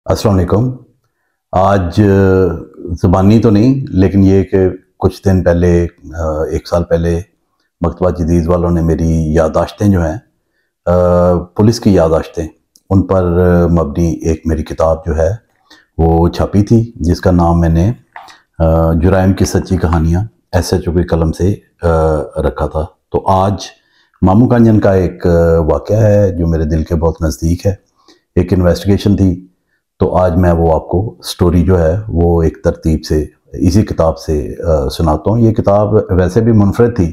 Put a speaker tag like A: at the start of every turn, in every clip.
A: السلام علیکم۔ آج زبانی تو نہیں لیکن یہ کہ کچھ دن پہلے ایک سال پہلے مکتبہ جدید والوں نے میری یادداشتیں جو ہیں پولیس کی یادداشتیں ان پر مبنی ایک میری کتاب جو ہے وہ چھاپی تھی، جس کا نام میں نے جرائم کی سچی کہانیاں SHO کی قلم سے رکھا تھا۔ تو آج مامو کانجن کا ایک واقعہ ہے جو میرے دل کے بہت نزدیک ہے، ایک انویسٹیگیشن تھی۔ تو آج میں وہ آپ کو سٹوری جو ہے وہ ایک ترتیب سے اسی کتاب سے سناتا ہوں۔ یہ کتاب ویسے بھی منفرد تھی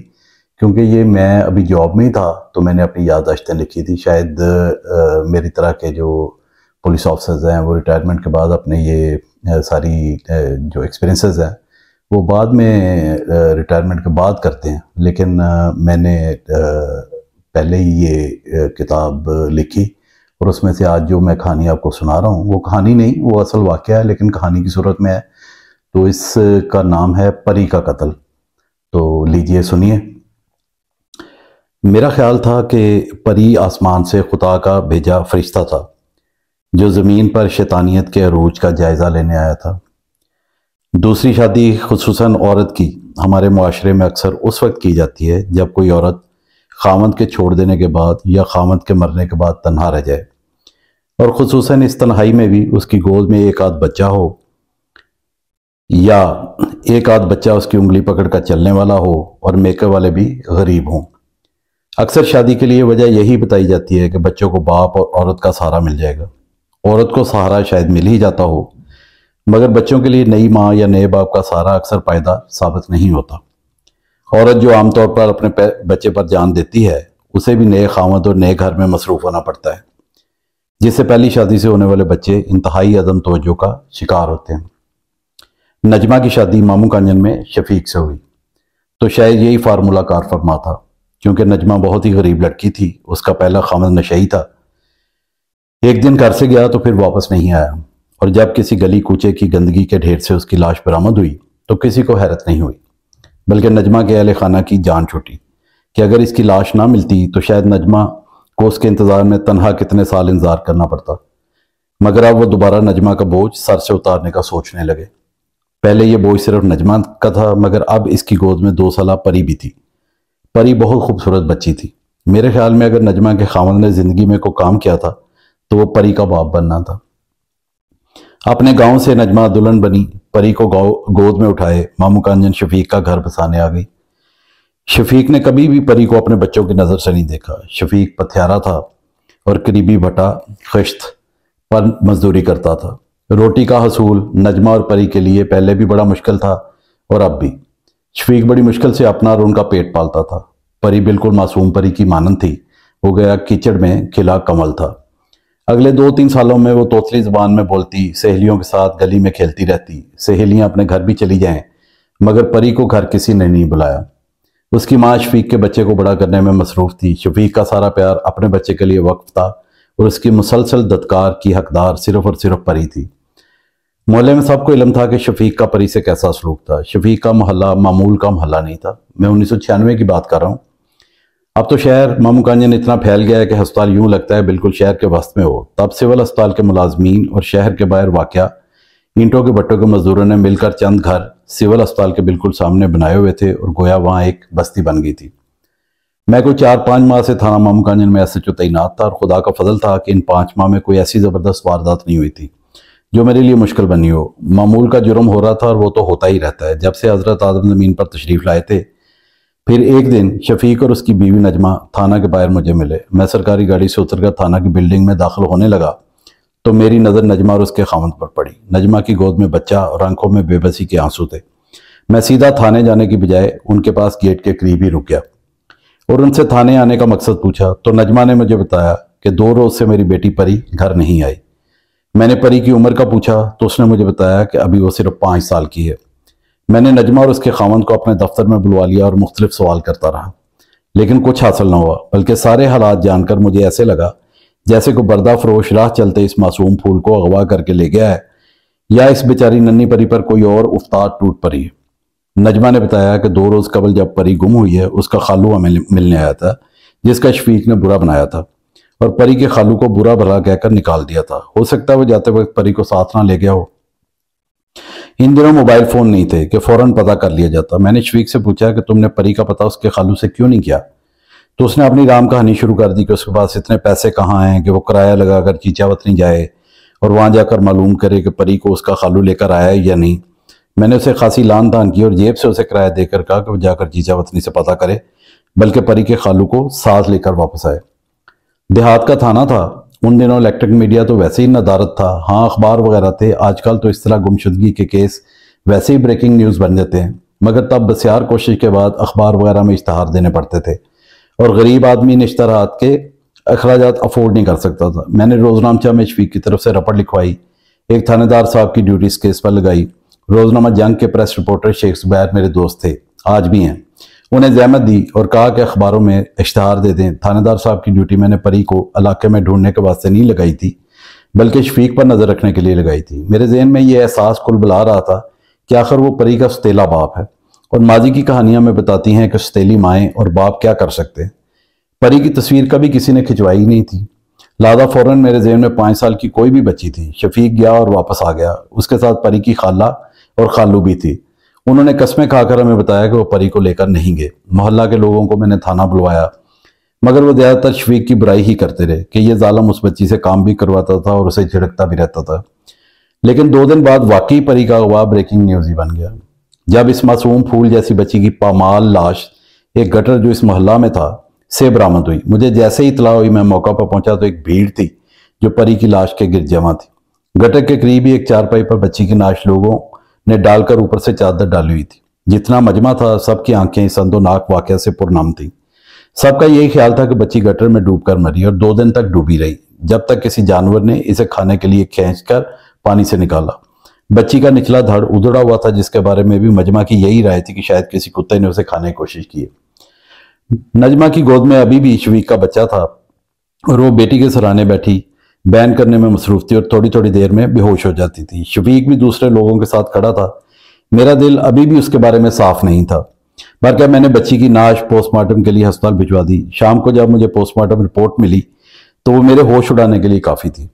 A: کیونکہ یہ میں ابھی جاب میں ہی تھا، تو میں نے اپنی یادداشتیں لکھی تھی۔ شاید میری طرح کے جو پولیس آفیسرز ہیں وہ ریٹائرمنٹ کے بعد اپنے یہ ساری جو ایکسپیرینسز ہیں وہ بعد میں ریٹائرمنٹ کے بعد کرتے ہیں، لیکن میں نے پہلے ہی یہ کتاب لکھی اور اس میں سے آج جو میں کہانی آپ کو سنا رہا ہوں وہ کہانی نہیں، وہ اصل واقعہ ہے لیکن کہانی کی صورت میں ہے۔ تو اس کا نام ہے پری کا قتل۔ تو لیجئے سنیے۔ میرا خیال تھا کہ پری آسمان سے خدا کا بھیجا فرشتہ تھا جو زمین پر شیطانیت کے عروج کا جائزہ لینے آیا تھا۔ دوسری شادی خصوصاً عورت کی ہمارے معاشرے میں اکثر اس وقت کی جاتی ہے جب کوئی عورت خامند کے چھوڑ دینے کے بعد یا خامند کے مرنے کے بعد تنہا رہ جائے، اور خصوصاً اس تنہائی میں بھی اس کی گود میں ایک آدھ بچہ ہو یا ایک آدھ بچہ اس کی انگلی پکڑ کر چلنے والا ہو اور میکے والے بھی غریب ہوں۔ اکثر شادی کے لیے وجہ یہی بتائی جاتی ہے کہ بچوں کو باپ اور عورت کا سہارا مل جائے گا۔ عورت کو سہارا شاید مل ہی جاتا ہو، مگر بچوں کے لیے نئی ماں یا نئے باپ کا سہارا اکثر پائیدار ثابت نہیں ہوتا۔ عورت جو عام طور پر اپنے بچے پر جان دیتی ہے اسے بھی نئے خامد اور نئے گھر میں مصروف ہونا پڑتا ہے، جس سے پہلی شادی سے ہونے والے بچے انتہائی عدم توجہ کا شکار ہوتے ہیں۔ نجمہ کی شادی مامو کانجن میں شفیق سے ہوئی تو شاید یہی فارمولہ کار فرما تھا، کیونکہ نجمہ بہت ہی غریب لڑکی تھی۔ اس کا پہلا خامد نشئی تھا۔ ایک دن گھر سے گیا تو پھر واپس نہیں آیا، اور جب کسی گلی کوچے کی گندگی کے ڈھیر سے اس کی لاش برآمد ہوئی تو کسی کو حیرت نہیں ہوئی، بلکہ نجمہ کے اہل خانہ کی جان چھوٹی کہ اگر اس کی لاش نہ ملتی تو شاید نجمہ کو اس کے انتظار میں تنہا کتنے سال انتظار کرنا پڑتا۔ مگر اب وہ دوبارہ نجمہ کا بوجھ سر سے اتارنے کا سوچنے لگے۔ پہلے یہ بوجھ صرف نجمہ کا تھا، مگر اب اس کی گود میں 2 سالہ پری بھی تھی۔ پری بہت خوبصورت بچی تھی۔ میرے خیال میں اگر نجمہ کے خامد نے زندگی میں کوئی کام کیا تھا تو وہ پری کا باپ بننا تھا۔ اپنے گاؤں سے نجمہ دلہن بنی، پری کو گود میں اٹھائے مامو کانجن شفیق کا گھر بسانے آ گئی۔ شفیق نے کبھی بھی پری کو اپنے بچوں کی نظر سے نہیں دیکھا۔ شفیق پتھیارا تھا اور قریبی بھٹا خشت پر مزدوری کرتا تھا۔ روٹی کا حصول نجمہ اور پری کے لیے پہلے بھی بڑا مشکل تھا اور اب بھی۔ شفیق بڑی مشکل سے اپنا اور ان کا پیٹ پالتا تھا۔ پری بالکل معصوم پری کی مانند تھی، وہ گیا کیچڑ میں کھلا کمل تھا۔ اگلے 2-3 سالوں میں وہ توتلی زبان میں بولتی، سہیلیوں کے ساتھ گلی میں کھیلتی رہتی۔ سہیلیاں اپنے گھر بھی چلی جائیں مگر پری کو گھر کسی نے نہیں بلایا۔ اس کی ماں شفیق کے بچے کو بڑا کرنے میں مصروف تھی۔ شفیق کا سارا پیار اپنے بچے کے لیے وقف تھا اور اس کی مسلسل ددکار کی حقدار صرف اور صرف پری تھی۔ محلے میں سب کو علم تھا کہ شفیق کا پری سے کیسا سلوک تھا۔ شفیق کا محلہ معمول کا محلہ نہیں تھا۔ میں 1996 کی بات کر رہا ہوں۔ اب تو شہر مامو کانجن اتنا پھیل گیا ہے کہ ہسپتال یوں لگتا ہے بالکل شہر کے وسط میں ہو۔ تب سول ہسپتال کے ملازمین اور شہر کے باہر واقع اینٹوں کے بھٹوں کے مزدوروں نے مل کر چند گھر سول ہسپتال کے بالکل سامنے بنائے ہوئے تھے اور گویا وہاں ایک بستی بن گئی تھی۔ میں کوئی 4-5 ماہ سے تھانہ مامو کانجن میں SHO تعینات تھا، اور خدا کا فضل تھا کہ ان 5 ماہ میں کوئی ایسی زبردست واردات نہیں ہوئی تھی جو میرے لیے مشکل بنی ہو۔ معمول کا جرم ہو رہا تھا اور وہ تو ہوتا ہی رہتا ہے۔ جب سے حضرت آدم زمین پر تشریف لائے تھے، پھر ایک دن شفیق اور اس کی بیوی نجمہ تھانہ کے باہر مجھے ملے۔ میں سرکاری گاڑی سے اتر کر تھانہ کی بلڈنگ میں داخل ہونے لگا تو میری نظر نجمہ اور اس کے خاوند پر پڑی۔ نجمہ کی گود میں بچہ اور آنکھوں میں بے بسی کے آنسو تھے۔ میں سیدھا تھانے جانے کی بجائے ان کے پاس گیٹ کے قریب ہی رک گیا اور ان سے تھانے آنے کا مقصد پوچھا تو نجمہ نے مجھے بتایا کہ 2 روز سے میری بیٹی پری گھر نہیں آئی۔ میں نے پری کی عمر کا پوچھا تو اس نے مجھے بتایا کہ ابھی وہ صرف 5 سال کی ہے۔ میں نے نجمہ اور اس کے خاوند کو اپنے دفتر میں بلوا لیا اور مختلف سوال کرتا رہا، لیکن کچھ حاصل نہ ہوا، بلکہ سارے حالات جان کر مجھے ایسے لگا جیسے کوئی بردہ فروش راہ چلتے اس معصوم پھول کو اغوا کر کے لے گیا ہے یا اس بیچاری ننھی پری پر کوئی اور افتاد ٹوٹ پڑی ہے۔ نجمہ نے بتایا کہ 2 روز قبل جب پری گم ہوئی ہے اس کا خالو ہمیں ملنے آیا تھا، جس کا شفیق نے برا بنایا تھا، اور پری کے خالو کو برا بھلا کہہ کر نکال دیا تھا۔ ہو سکتا ہے وہ جاتے وقت پری کو ساتھ نہ لے گیا ہو۔ ان دنوں موبائل فون نہیں تھے کہ فوراً پتہ کر لیا جاتا۔ میں نے شفیق سے پوچھا کہ تم نے پری کا پتہ اس کے خالو سے کیوں نہیں کیا؟ تو اس نے اپنی رام کہانی شروع کر دی کہ اس کے پاس اتنے پیسے کہاں ہیں کہ وہ کرایہ لگا کر چیچا وطنی جائے اور وہاں جا کر معلوم کرے کہ پری کو اس کا خالو لے کر آیا ہے یا نہیں۔ میں نے اسے خاصی لان تان کی اور جیب سے اسے کرایہ دے کر کہا کہ وہ جا کر چیچا وطنی سے پتہ کرے، بلکہ پری کے خالو کو ساتھ لے کر واپس آئے۔ دیہات کا تھانہ تھا۔ ان دنوں الیکٹرک میڈیا تو ویسے ہی ندارت تھا۔ ہاں، اخبار وغیرہ تھے۔ آج کل تو اس طرح گمشدگی کے کیس ویسے ہی بریکنگ نیوز بن جاتے ہیں، مگر تب بسیار کوشش کے بعد اخبار وغیرہ میں اشتہار دینے پڑتے تھے اور غریب آدمی ان اشتہارات کے اخراجات افورڈ نہیں کر سکتا تھا۔ میں نے روزنامچہ میں شفیق کی طرف سے رپورٹ لکھوائی، ایک تھانے دار صاحب کی ڈیوٹی اس کیس پر لگائی۔ روزنامہ جنگ کے پریس رپورٹر شیخ زبیر میرے دوست تھے، آج بھی ہیں۔ انہیں زحمت دی اور کہا کہ اخباروں میں اشتہار دے دیں۔ تھانے دار صاحب کی ڈیوٹی میں نے پری کو علاقے میں ڈھونڈنے کے واسطے نہیں لگائی تھی، بلکہ شفیق پر نظر رکھنے کے لیے لگائی تھی۔ میرے ذہن میں یہ احساس کل بلا رہا تھا کہ آخر وہ پری کا ستیلا باپ ہے، اور ماضی کی کہانیاں میں بتاتی ہیں کہ ستیلی مائیں اور باپ کیا کر سکتے ہیں۔ پری کی تصویر کبھی کسی نے کھنچوائی نہیں تھی، لہٰذا فوراً میرے ذہن میں 5 سال کی کوئی بھی بچی تھی۔ شفیق گیا اور واپس آ گیا، اس کے ساتھ پری کی خالہ اور خالو بھی تھی۔ انہوں نے قسمیں کھا کر ہمیں بتایا کہ وہ پری کو لے کر نہیں گئے۔ محلہ کے لوگوں کو میں نے تھانہ بلوایا، مگر وہ زیادہ تر شفیق کی برائی ہی کرتے رہے کہ یہ ظالم اس بچی سے کام بھی کرواتا تھا اور اسے جھڑکتا بھی رہتا تھا۔ لیکن 2 دن بعد واقعی پری کا اغوا بریکنگ نیوز ہی بن گیا، جب اس معصوم پھول جیسی بچی کی پامال لاش ایک گٹر جو اس محلہ میں تھا سے برآمد ہوئی۔ مجھے جیسے ہی اطلاع ہوئی میں موقع پر پہنچا تو ایک بھیڑ تھی جو پری کی لاش کے گرد جمع تھی۔ گٹر کے قریب ہی ایک چارپائی پر بچی کی لاش لوگوں نے ڈال کر اوپر سے چادر ڈالی ہوئی تھی۔ جتنا مجمع تھا سب کی آنکھیں اس اندوناک واقعہ سے پرنم تھیں۔ سب کا یہی خیال تھا کہ بچی گٹر میں ڈوب کر مری اور 2 دن تک ڈوبی رہی، جب تک کسی جانور نے اسے کھانے کے لیے کھینچ کر پانی سے نکالا۔ بچی کا نچلا دھڑ ادڑا ہوا تھا، جس کے بارے میں بھی مجمع کی یہی رائے تھی کہ شاید کسی کتے نے اسے کھانے کی کوشش کی۔ نجمہ کی گود میں ابھی بھی شفیق کا بچہ تھا اور وہ بیٹی کے سرانے بیٹھی بیان کرنے میں مصروف تھی اور تھوڑی تھوڑی دیر میں بے ہوش ہو جاتی تھی۔ شفیق بھی دوسرے لوگوں کے ساتھ کھڑا تھا۔ میرا دل ابھی بھی اس کے بارے میں صاف نہیں تھا۔ بلکہ میں نے بچی کی نعش پوسٹ مارٹم کے لیے ہسپتال بھجوا دی۔ شام کو جب مجھے پوسٹ مارٹم رپورٹ ملی تو وہ میرے ہوش اڑانے کے لیے کافی تھی۔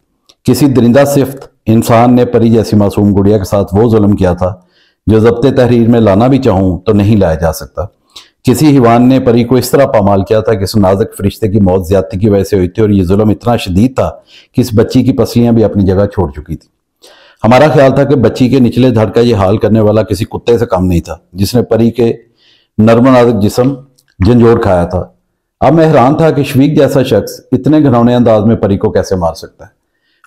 A: کسی درندہ صفت انسان نے پری جیسی معصوم گڑیا کے ساتھ وہ ظلم کیا تھا جو ضبط تحریر میں لانا بھی چاہوں تو نہیں لایا جا سکتا۔ کسی حیوان نے پری کو اس طرح پامال کیا تھا کہ اس نازک فرشتے کی موت زیادتی کی وجہ سے ہوئی تھی، اور یہ ظلم اتنا شدید تھا کہ اس بچی کی پسلیاں بھی اپنی جگہ چھوڑ چکی تھی۔ ہمارا خیال تھا کہ بچی کے نچلے دھڑ کا یہ حال کرنے والا کسی کتے سے کم نہیں تھا جس نے پری کے نرم و نازک جسم جھنجھوڑ کھایا تھا۔ اب میں حیران تھا کہ شفیق جیسا شخص اتنے گھنونے انداز میں پری کو کیسے مار سکتا ہے۔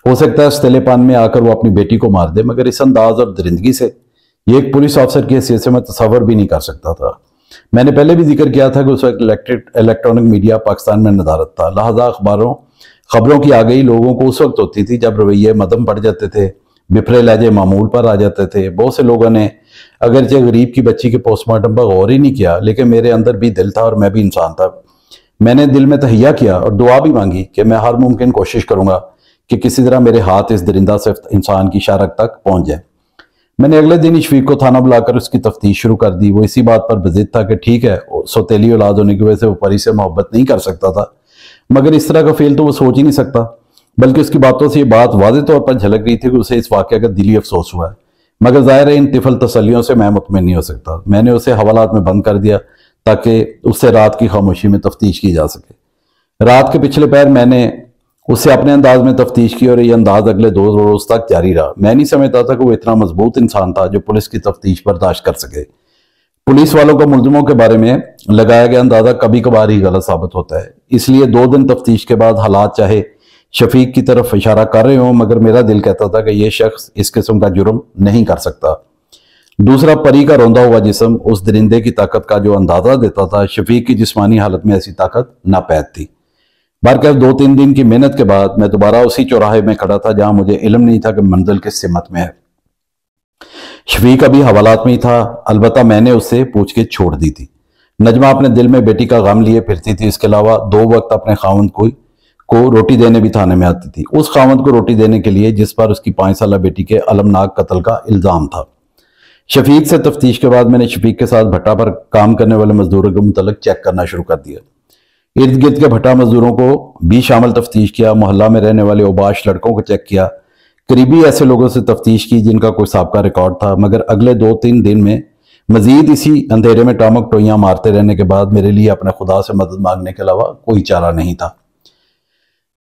A: ہو سکتا ہے ستیلے پان میں آ کر وہ اپنی بیٹی کو مار دے، مگر اس انداز اور درندگی سے یہ ایک پولیس آفیسر کی حیثیت سے میں تصور بھی نہیں کر سکتا تھا۔ میں نے پہلے بھی ذکر کیا تھا کہ اس وقت الیکٹرانک میڈیا پاکستان میں ندارت تھا، لہذا خبروں کی آگئی لوگوں کو اس وقت ہوتی تھی جب رویے مدھم پڑ جاتے تھے، بپھرے لہجے معمول پر آ جاتے تھے۔ بہت سے لوگوں نے اگرچہ غریب کی بچی کے پوسٹ مارٹم پر غور ہی نہیں کیا، لیکن میرے اندر بھی دل تھا اور میں بھی انسان تھا۔ میں نے دل میں تہیہ کیا اور دعا بھی مانگی کہ میں ہر ممکن کوشش کروں گا کہ کسی طرح میرے ہاتھ اس درندہ صفت انسان کی شارک تک پہنچ جائے۔ میں نے اگلے دن شفیق کو تھانہ بلا کر اس کی تفتیش شروع کر دی۔ وہ اسی بات پر بضد تھا کہ ٹھیک ہے، سوتیلی اولاد ہونے کی وجہ سے وہ پری سے محبت نہیں کر سکتا تھا، مگر اس طرح کا فعل تو وہ سوچ ہی نہیں سکتا۔ بلکہ اس کی باتوں سے یہ بات واضح طور پر جھلک رہی تھی کہ اسے اس واقعہ کا دلی افسوس ہوا ہے، مگر ظاہر ہے ان طفل تسلیوں سے میں مطمئن نہیں ہو سکتا۔ میں نے اسے حوالات میں بند کر دیا تاکہ اس سے رات کی خاموشی میں تفتیش کی جا سکے۔ رات کے پچھلے پہر میں نے اس سے اپنے انداز میں تفتیش کی اور یہ انداز اگلے 2 روز تک جاری رہا۔ میں نہیں سمجھتا تھا کہ وہ اتنا مضبوط انسان تھا جو پولیس کی تفتیش برداشت کر سکے۔ پولیس والوں کو ملزموں کے بارے میں لگایا گیا اندازہ کبھی کبھار ہی غلط ثابت ہوتا ہے، اس لیے 2 دن تفتیش کے بعد حالات چاہے شفیق کی طرف اشارہ کر رہے ہوں، مگر میرا دل کہتا تھا کہ یہ شخص اس قسم کا جرم نہیں کر سکتا۔ دوسرا، پری کا روندا ہوا جسم اس درندے کی طاقت کا جو اندازہ دیتا تھا، شفیق کی جسمانی حالت میں ایسی طاقت ناپید تھی۔ بہرکیف 2-3 دن کی محنت کے بعد میں دوبارہ اسی چوراہے میں کھڑا تھا جہاں مجھے علم نہیں تھا کہ منزل کس سمت میں ہے۔ شفیق ابھی حوالات میں ہی تھا، البتہ میں نے اس سے پوچھ کے چھوڑ دی تھی۔ نجمہ اپنے دل میں بیٹی کا غم لیے پھرتی تھی، اس کے علاوہ 2 وقت اپنے خاوند کو روٹی دینے بھی تھانے میں آتی تھی، اس خاوند کو روٹی دینے کے لیے جس پر اس کی 5 سالہ بیٹی کے المناک قتل کا الزام تھا۔ شفیق سے تفتیش کے بعد میں نے شفیق کے ساتھ بھٹا پر کام کرنے والے مزدوروں کے متعلق چیک کرنا شروع کر دیا۔ ارد گرد کے بھٹا مزدوروں کو بھی شامل تفتیش کیا، محلہ میں رہنے والے اوباش لڑکوں کو چیک کیا، قریبی ایسے لوگوں سے تفتیش کی جن کا کوئی سابقہ ریکارڈ تھا، مگر اگلے 2-3 دن میں مزید اسی اندھیرے میں ٹامک ٹوئیاں مارتے رہنے کے بعد میرے لیے اپنے خدا سے مدد مانگنے کے علاوہ کوئی چارہ نہیں تھا۔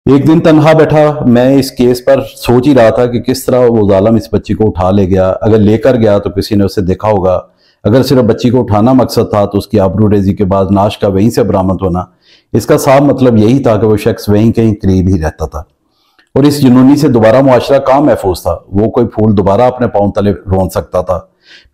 A: ایک دن تنہا بیٹھا میں اس کیس پر سوچ ہی رہا تھا کہ کس طرح وہ ظالم اس بچی کو اٹھا لے گیا۔ اگر لے کر گیا تو کسی نے اسے دیکھا ہوگا، اگر صرف بچی کو اٹھانا مقصد تھا تو اس کی آبرو ریزی کے بعد ناش کا وہیں سے برآمد ہونا، اس کا صاف مطلب یہی تھا کہ وہ شخص وہیں کہیں قریب ہی رہتا تھا، اور اس جنونی سے دوبارہ معاشرہ کہاں محفوظ تھا۔ وہ کوئی پھول دوبارہ اپنے پاؤں تلے رون سکتا تھا۔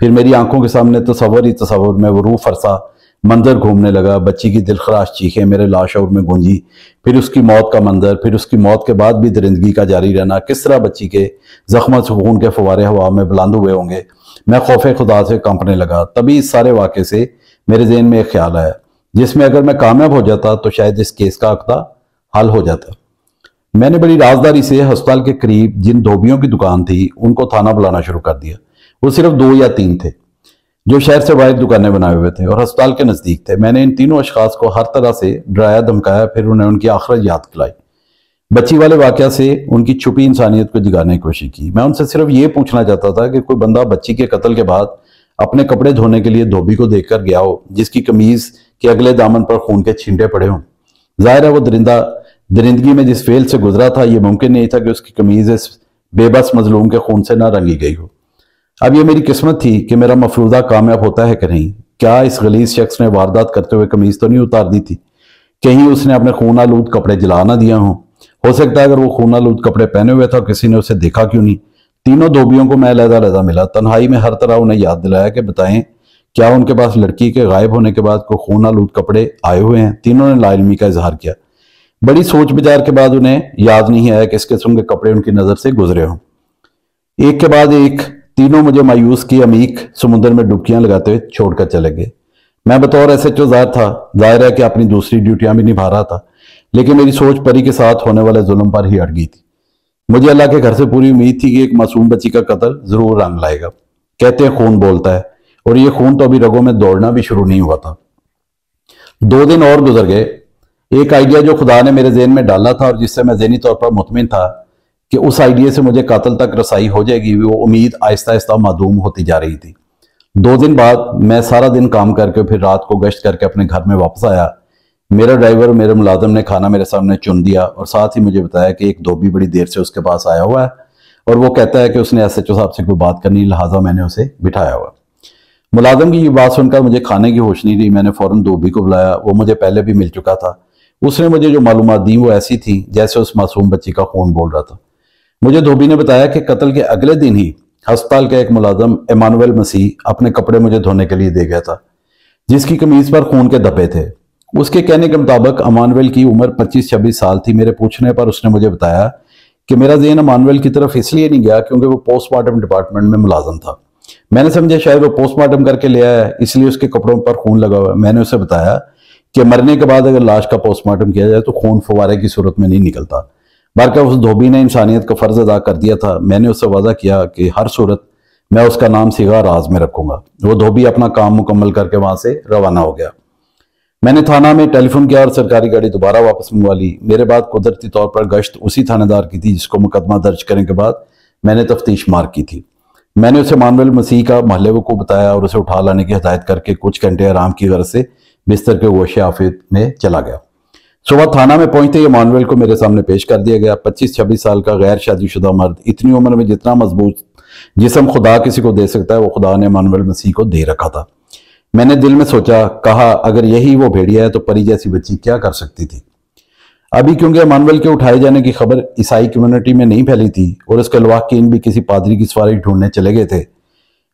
A: پھر میری آنکھوں کے سامنے تصور میں وہ روح فرسا منظر گھومنے لگا۔ بچی کی دلخراش چیخیں میرے لاشعور میں گونجی، پھر اس کی موت کا منظر، پھر اس کی موت کے بعد بھی درندگی کا جاری رہنا، کس طرح بچی کے زخموں سے خون کے فوارے ہوا میں بلند ہوئے ہوں گے۔ میں خوف خدا سے کانپنے لگا۔ تبھی اس سارے واقعے سے میرے ذہن میں ایک خیال آیا، جس میں اگر میں کامیاب ہو جاتا تو شاید اس کیس کا عقدہ حل ہو جاتا۔ میں نے بڑی رازداری سے ہسپتال کے قریب جن دھوبیوں کی دکان تھی ان کو تھانہ بلانا شروع کر دیا۔ وہ صرف 2 یا 3 تھے جو شہر سے باہر دکانیں بنائے ہوئے تھے اور ہسپتال کے نزدیک تھے۔ میں نے ان تینوں اشخاص کو ہر طرح سے ڈرایا دھمکایا، پھر انہیں ان کی آخرت یاد کلائی۔ بچی والے واقعہ سے ان کی چھپی انسانیت کو جگانے کی کوشش کی۔ میں ان سے صرف یہ پوچھنا چاہتا تھا کہ کوئی بندہ بچی کے قتل کے بعد اپنے کپڑے دھونے کے لیے دھوبی کو دیکھ کر گیا ہو جس کی قمیض کے اگلے دامن پر خون کے چھینٹے پڑے ہوں۔ ظاہر ہے وہ درندگی میں جس فعل سے گزرا تھا، یہ ممکن نہیں تھا کہ اس کی قمیض اس بے بس مظلوم کے خون سے نہ رنگی گئی ہو۔ اب یہ میری قسمت تھی کہ میرا مفروضہ کامیاب ہوتا ہے کہ نہیں۔ کیا اس غلیظ شخص نے واردات کرتے ہوئے قمیض تو نہیں اتار دی تھی؟ کہیں اس نے اپنے خون آلود کپڑے جلا نہ دیا ہوں؟ ہو سکتا ہے اگر وہ خون آلود کپڑے پہنے ہوئے تھا کسی نے اسے دیکھا کیوں نہیں؟ تینوں دھوبیوں کو میں علیحدہ علیحدہ ملا، تنہائی میں ہر طرح انہیں یاد دلایا کہ بتائیں کیا ان کے پاس لڑکی کے غائب ہونے کے بعد کوئی خون آلود کپڑے آئے ہوئے ہیں؟ تینوں نے لا علمی کا اظہار کیا۔ بڑی سوچ بچار کے بعد انہیں یاد نہیں آیا کہ اس قسم کے کپڑے ان کی نظر سے گزرے ہوں۔ ایک کے بعد ایک تینوں مجھے مایوس کی عمیق سمندر میں ڈبکیاں لگاتے ہوئے چھوڑ کر چلے گئے۔ میں بطور SHO ظاہر ہے کہ اپنی دوسری ڈیوٹیاں بھی نبھا رہا تھا، لیکن میری سوچ پری کے ساتھ ہونے والے ظلم پر ہی اٹ گئی تھی۔ مجھے اللہ کے گھر سے پوری امید تھی کہ ایک معصوم بچی کا قتل ضرور رنگ لائے گا۔ کہتے ہیں خون بولتا ہے، اور یہ خون تو ابھی رگوں میں دوڑنا بھی شروع نہیں ہوا تھا۔ 2 دن اور گزر گئے۔ ایک آئیڈیا جو خدا نے میرے ذہن میں ڈالا تھا اور جس سے میں ذہنی طور پر مطمئن تھا کہ اس آئیڈیا سے مجھے قاتل تک رسائی ہو جائے گی، وہ امید آہستہ آہستہ معدوم ہوتی جا رہی تھی۔ 2 دن بعد میں سارا دن کام کر کے پھر رات کو گشت کر کے اپنے گھر میں واپس آیا۔ میرا ڈرائیور اور میرے ملازم نے کھانا میرے سامنے چن دیا اور ساتھ ہی مجھے بتایا کہ ایک دھوبی بڑی دیر سے اس کے پاس آیا ہوا ہے اور وہ کہتا ہے کہ اس نے SHO صاحب سے کوئی بات کرنی، لہٰذا میں نے اسے بٹھایا ہوا۔ ملازم کی یہ بات سن کر مجھے کھانے کی ہوش نہیں رہی۔ میں نے فوراً دھوبی کو بلایا، وہ مجھے پہلے بھی مل چکا تھا۔ اس نے مجھے جو معلومات دی وہ ایسی تھی جیسے اس معصوم بچی کا خون بول رہا تھا۔ مجھے دھوبی نے بتایا کہ قتل کے اگلے دن ہی ہسپتال کا ایک ملازم ایمانویل مسیح اپنے کپڑے مجھے دھونے کے لیے دے گیا تھا، جس کی قمیض پر خون کے دھبے تھے۔ اس کے کہنے کے مطابق ایمانویل کی عمر 25-26 سال تھی۔ میرے پوچھنے پر اس نے مجھے بتایا کہ میرا ذہن ایمانویل کی طرف اس لیے نہیں گیا کیونکہ وہ پوسٹ مارٹم ڈپارٹمنٹ میں ملازم تھا۔ میں نے سمجھا شاید وہ پوسٹ مارٹم کر کے لے آیا ہے، اس لیے اس کے کپڑوں پر خون لگا ہوا ہے۔ میں نے اسے بتایا کہ مرنے کے بعد اگر لاش کا پوسٹ مارٹم کیا جائے تو خون فوارے کی صورت میں نہیں نکلتا۔ بلکہ اس دھوبی نے انسانیت کا فرض ادا کر دیا تھا۔ میں نے اس سے وعدہ کیا کہ ہر صورت میں اس کا نام صیغہ راز میں رکھوں گا۔ وہ دھوبی اپنا کام مکمل کر کے وہاں سے روانہ ہو گیا۔ میں نے تھانہ میں ٹیلی فون کیا اور سرکاری گاڑی دوبارہ واپس منگوا لی۔ میرے بعد قدرتی طور پر گشت اسی تھانے دار کی تھی جس کو مقدمہ درج کرنے کے بعد میں نے تفتیش مارک کی تھی۔ میں نے اسے ایمانویل مسیح کا محلے وقوع بتایا اور اسے اٹھا لانے کی ہدایت کر کے کچھ گھنٹے آرام کی غرض سے بستر کے گوشے عافیت میں چلا گیا۔ صبح تھانہ میں پہنچتے ہی ایمانویل کو میرے سامنے پیش کر دیا گیا۔ 25-26 سال کا غیر شادی شدہ مرد، اتنی عمر میں جتنا مضبوط جسم خدا کسی کو دے سکتا ہے وہ خدا نے ایمانویل مسیح کو دے رکھا تھا۔ میں نے دل میں سوچا، کہا اگر یہی وہ بھیڑیا ہے تو پری جیسی بچی کیا کر سکتی تھی۔ ابھی کیونکہ ایمانویل کے اٹھائے جانے کی خبر عیسائی کمیونٹی میں نہیں پھیلی تھی اور اس کے لواحقین بھی کسی پادری کی سفارش ڈھونڈنے چلے گئے تھے،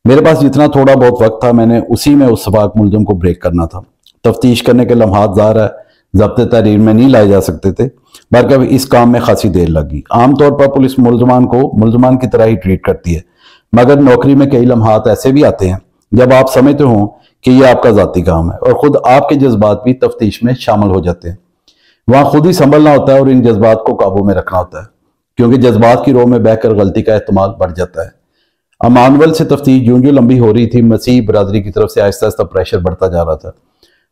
A: میرے پاس جتنا تھوڑا بہت وقت تھا میں نے اسی میں اس سفاک ملزم کو بریک کرنا تھا۔ تفتیش کرنے کے لمحات ظاہر ہے ضبط تحریر میں نہیں لائے جا سکتے تھے، بلکہ اس کام میں خاصی دیر لگی۔ عام طور پر پولیس ملزمان کو ملزمان کی طرح ہی ٹریٹ کرتی ہے، مگر نوکری میں کئی لمحات ایسے بھی آتے ہیں جب آپ سمجھتے ہوں کہ یہ آپ کا ذاتی کام ہے اور خود آپ کے جذبات بھی تفتیش میں شامل ہو جاتے ہیں۔ وہاں خود ہی سنبھلنا ہوتا ہے اور ان جذبات کو قابو میں رکھنا ہوتا ہے، کیونکہ جذبات کی رو میں بہہ کر غلطی کا احتمال بڑھ جاتا ہے۔ ایمانویل سے تفتیش جوں جوں لمبی ہو رہی تھی، مسیح برادری کی طرف سے آہستہ آہستہ پریشر بڑھتا جا رہا تھا۔